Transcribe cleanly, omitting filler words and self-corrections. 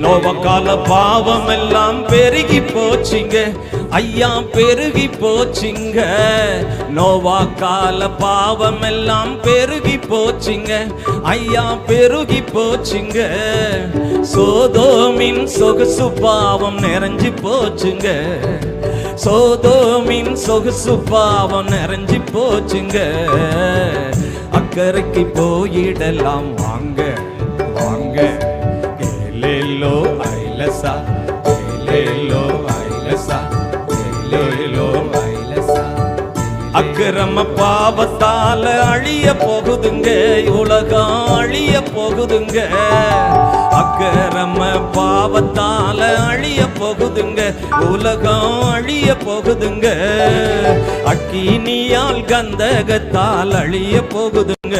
நோவக்கால பாவம் எல்லாம் பெருகி போச்சிங்க ஐயா, பெருகி போச்சிங்க. நோவாக்கால பாவம் எல்லாம் பெருகி போச்சிங்க ஐயா, பெருகி போச்சிங்க. சோதோமின் சொகுசு பாவம் நிறைஞ்சு போச்சுங்க. சோதோமின் சொகுசு பாவம் நிறைஞ்சு போச்சுங்க. அக்கறைக்கு போயிடலாம் வாங்க வாங்க. ஏலேலோ ஐலசா, ஏலேலோ ஐலசா, ஏலேலோ ஐலசா. அக்கிரம பாவத்தால அழிய போகுதுங்க உலகம், அழிய போகுதுங்க. அக்கிரம பாவத்தால அழிய போகுதுங்க உலகம், அழிய போகுதுங்க. அக்கினியால் கந்தகத்தால் அழிய போகுதுங்க.